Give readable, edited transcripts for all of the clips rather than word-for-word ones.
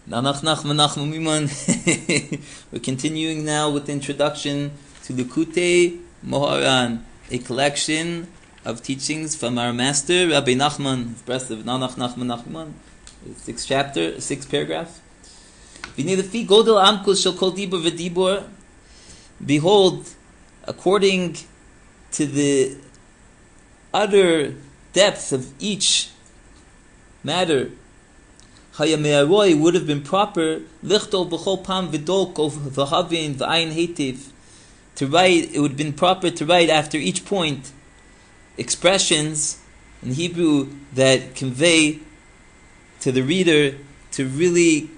Nanach Nachman. We're continuing now with the introduction to Likutay Moharan, a collection of teachings from our master, Rabbi Nachman, expressive Nanach Nachman, 6th chapter, 6th paragraph. Behold, according to the utter depth of each matter, would have been proper to write. It would have been proper to write after each point expressions in Hebrew that convey to the reader to really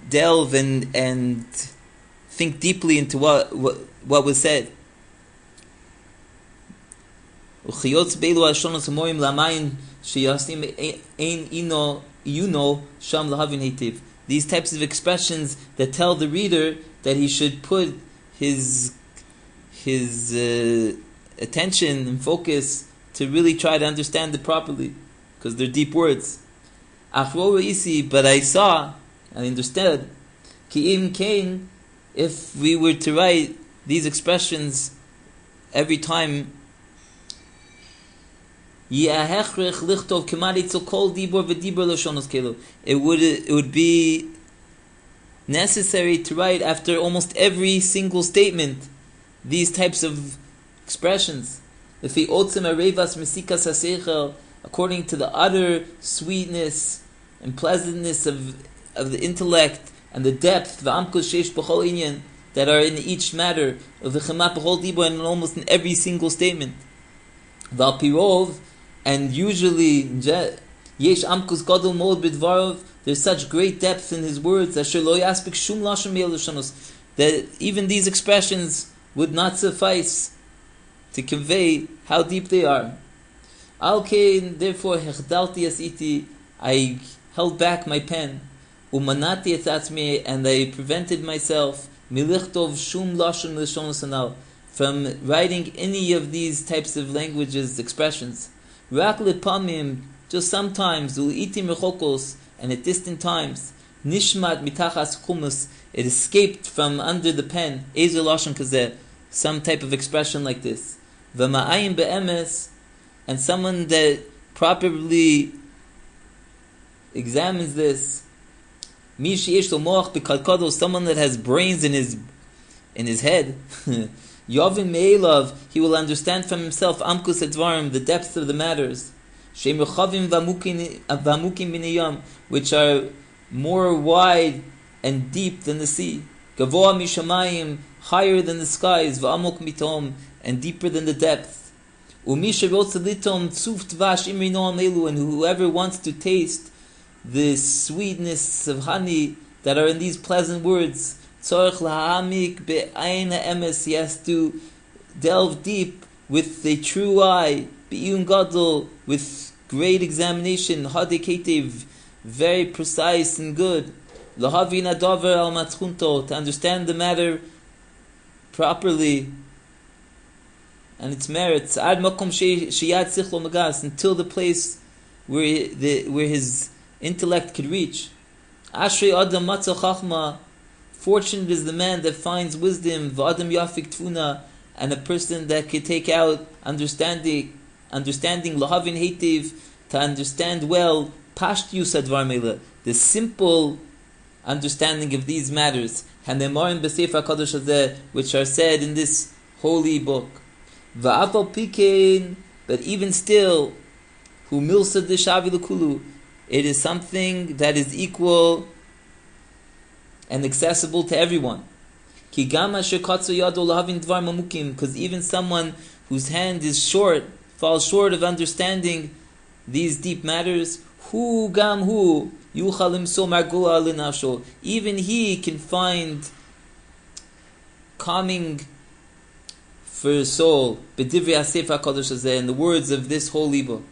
delve and think deeply into what was said. These types of expressions that tell the reader that he should put his attention and focus to really try to understand it properly, because they're deep words. But I saw, I understood, if we were to write these expressions every time, it would be necessary to write after almost every single statement these types of expressions. According to the utter sweetness and pleasantness of the intellect and the depth that are in each matter of the and almost in every single statement. And usually, there's such great depth in his words that even these expressions would not suffice to convey how deep they are. Therefore, I held back my pen, and I prevented myself from writing any of these types of languages, expressions. Just sometimes, and at distant times, it escaped from under the pen, some type of expression like this. And someone that properly examines this, someone that has brains in his head, Yovin Me'elav, he will understand from himself Amkus Advarim, the depths of the matters, which are more wide and deep than the sea, Gavoa Mishamayim, higher than the skies, V'amok Mitom, and deeper than the depth. And whoever wants to taste the sweetness of honey that are in these pleasant words, he has to delve deep with a true eye, with great examination, very precise and good, to understand the matter properly and its merits, until the place where his intellect could reach. Fortunate is the man that finds wisdom, v'adam yafik tfuna, and a person that could take out understanding, lahavin heitiv, to understand well, pashtius advar mela, the simple understanding of these matters, hanemarim b'sefer hakadosh hazeh, which are said in this holy book. Va'afal pikein, but even still, hu milsa d'shavi l'kulu, it is something that is equal and accessible to everyone. Because even someone whose hand is short, falls short of understanding these deep matters, even he can find calming for his soul in the words of this holy book,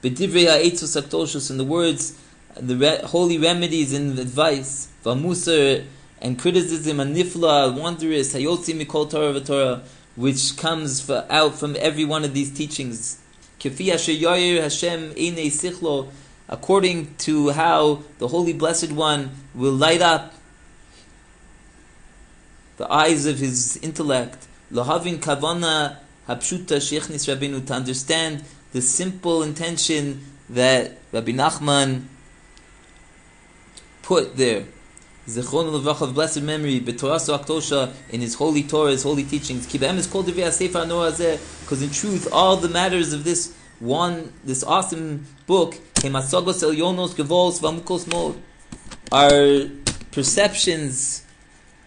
in the words, the holy remedies and advice, v'musar, and criticism, and nifla, wondrous, hayotzi mikol Torah v'Torah, which comes out from every one of these teachings. Kefi asher yair Hashem einei sichlo, according to how the Holy Blessed One will light up the eyes of his intellect. Lahavin kavana hapshuta sheichnis Rabbeinu, to understand the simple intention that Rabbi Nachman put there. Zichron Levach of blessed memory, b'Torah Aktosha, in his holy Torah, his holy teachings. Kibahem is called Devei HaSefer HaNorah Hazeh, because in truth, all the matters of this awesome book, Kemasogos Elyonos Gevols Vamukos Mod, are perceptions,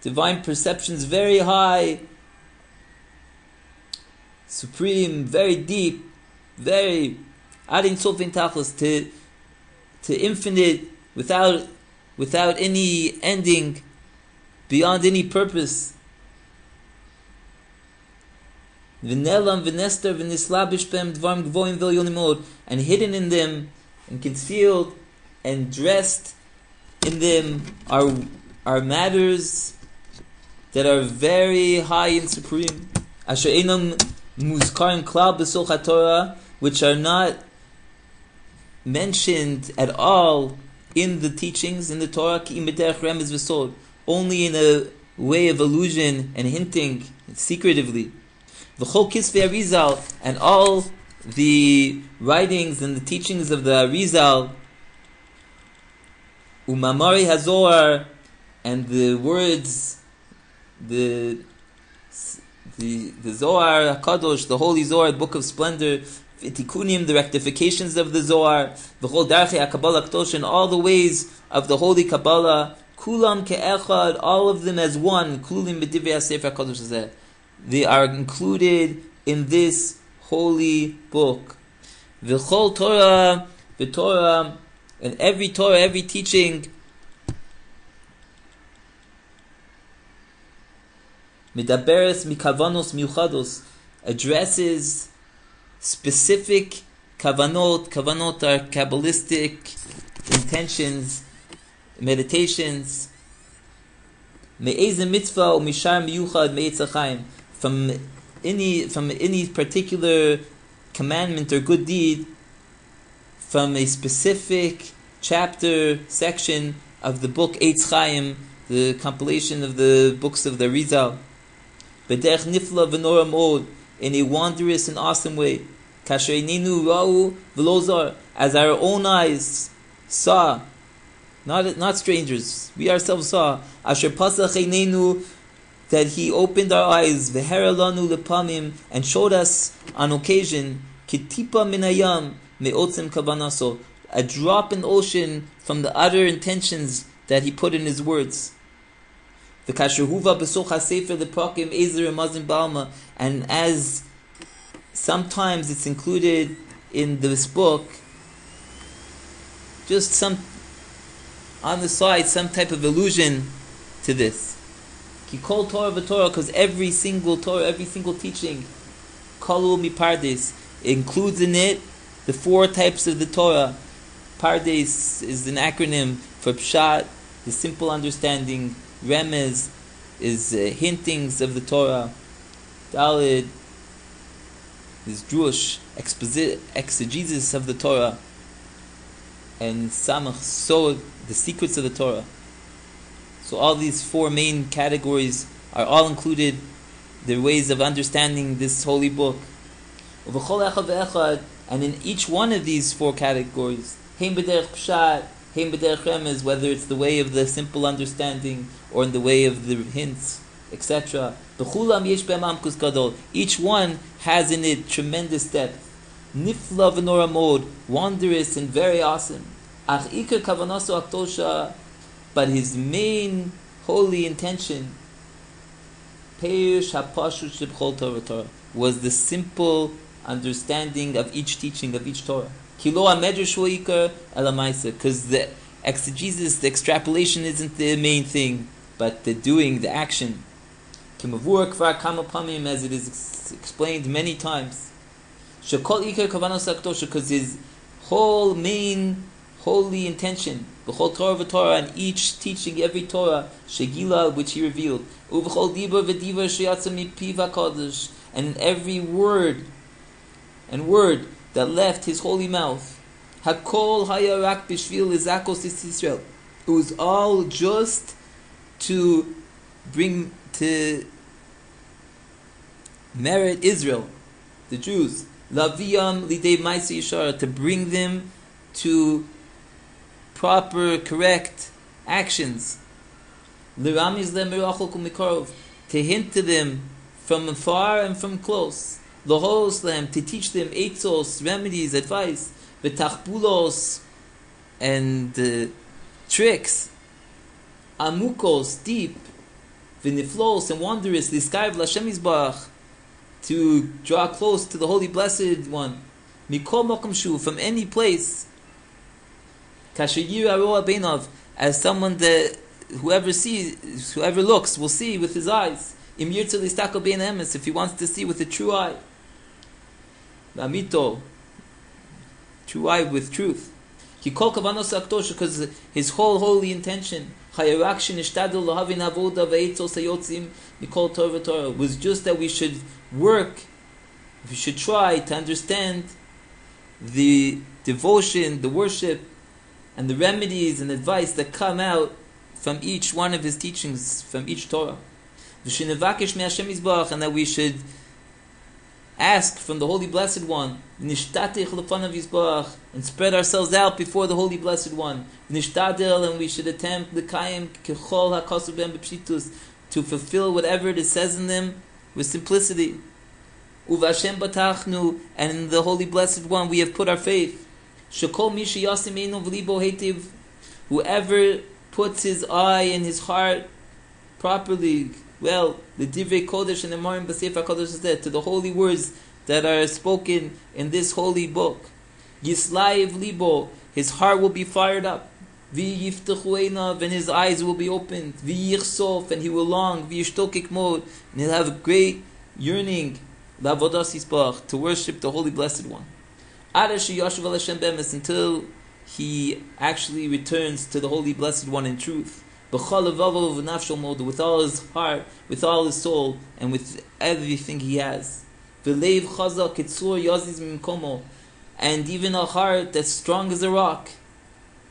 divine perceptions, very high, supreme, very deep, very Adin Sofin Tachlis, to infinite, without any ending, beyond any purpose. V'nelam v'nester v'nislabish b'em dvarim gvoim v'elyonimod, and hidden in them, and concealed, and dressed in them are matters that are very high and supreme. Asher einam muzkarim klal b'soch HaTorah, which are not mentioned at all in the teachings, in the Torah, ki imederech remez v'sod, only in a way of allusion and hinting secretively. V'chol kisvei Arizal, and all the writings and the teachings of the Arizal, umamari hazor, and the words, the Zohar HaKadosh, the Holy Zohar, the Book of Splendor, V'tikunim, the rectifications of the Zohar, V'chol darchei HaKabbalah K'tosh, and all the ways of the Holy Kabbalah, Kulam ke'echad, all of them as one, Kulim b'divrei HaSefer HaKadosh Hazeh, they are included in this holy book. V'chol Torah, the Torah, and every Torah, every teaching, Midaberes mikavanos miuchados, addresses specific kavanot. Kavanot are Kabbalistic intentions, meditations. Me'ez mitzvah or mishar miyuchad me'etz chaim, from any particular commandment or good deed, from a specific chapter, section of the book Eitz Chaim, the compilation of the books of the Arizal. B'derech nifla v'nora mod, in a wondrous and awesome way. Kasher einenu ra'u v'lo zar, as our own eyes saw, not strangers, we ourselves saw. Asher pasach einenu, that he opened our eyes, v'hera lanu lepamim, and showed us on occasion, kitipa min hayam me'otzim kavanaso, a drop in the ocean from the utter intentions that he put in his words. The kasherhuva besoch hasefer leprakim ezer mazim balma, and as sometimes it's included in this book, just some on the side, some type of allusion to this. Ki kol Torah v'Torah, because every single Torah, every single teaching, kolul mi pardes, includes in it the four types of the Torah. Pardes is an acronym for pshat, the simple understanding. Remez is hintings of the Torah. Daled is drush, exegesis of the Torah. And samach, sod, the secrets of the Torah. So all these four main categories are all included, the ways of understanding this holy book. And in each one of these four categories, heim b'derech pshat, heim b'derech remez, whether it's the way of the simple understanding or in the way of the hints, etc. Each one has in it tremendous depth. Nifla v'nora mod, wondrous and very awesome. Ach ikar kavanaso aktosha, but his main holy intention, Peirush hapashut shebchol Torah, was the simple understanding of each teaching, of each Torah. Kilo hamedrash hu ikar ela ma'aseh, because the exegesis, the extrapolation isn't the main thing, but the doing, the action. Kimavur kvar kama pamim, as it is explained many times. Shekol ikar kavanos aktosha, because his whole main holy intention, b'chol Torah v'Torah, and each teaching, every Torah, shegila, which he revealed, u'v'chol dibur v'dibur sheyatza mipiv hakadosh, and in every word and word that left his holy mouth, Hakol haya rak b'shvil lizakos Yisrael. It was all just to bring to merit Israel, the Jews. Laviyam lidei ma'aseh yishar, to bring them to proper, correct actions. L'ramiz lehem merachok u'mikarov, to hint to them from afar and from close. L'horos lehem, to teach them eitzos, remedies, advice. V'tachbulos, and tricks. Amukos, deep. V'niflos, and wondrous. L'skayv l'Hashem Yisbarach, to draw close to the Holy Blessed One. Mikol makom shu, from any place. Kashayir aroa beinav, as someone that whoever sees, whoever looks, will see with his eyes. Im yirtzel listako bein emes, if he wants to see with a true eye. Amito, true eye with truth. He kol kavanos akdosh, because his whole holy intention, chayarak shenishtadel lahavin avoda ve'etzos hayotzim mikol Torah Torah, was just that we should work, we should try to understand the devotion, the worship, and the remedies and advice that come out from each one of his teachings, from each Torah. And that we should ask from the Holy Blessed One, and spread ourselves out before the Holy Blessed One. And we should attempt to fulfill whatever it says in them with simplicity. And in the Holy Blessed One we have put our faith. Whoever puts his eye and his heart properly, well, the Divrei Kodesh and the Moharan B'Sefer HaKadosh is there, to the holy words that are spoken in this holy book. Yislaiv libo, his heart will be fired up. V'yiftechu einav, and his eyes will be opened. V'yichsof, and he will long. V'yishtokik mod, and he'll have a great yearning, la'avodas Yisbarach, to worship the Holy Blessed One. Until he actually returns to the Holy Blessed One in truth. With all his heart, with all his soul, and with everything he has. And even a heart that's strong as a rock,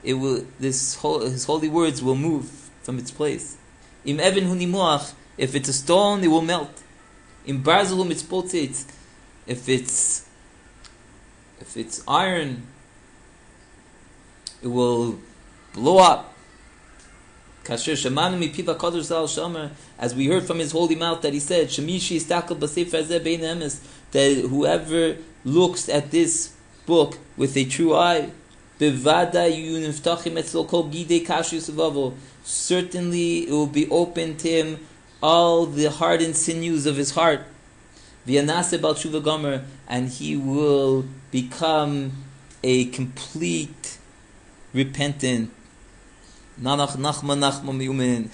his holy words will move from its place. If it's a stone, it will melt. If it's iron, it will blow up. As we heard from his holy mouth that he said, that whoever looks at this book with a true eye, certainly it will be open to him all the hardened sinews of his heart. And he will become a complete repentant Nanach Nachman Nachman Yumin.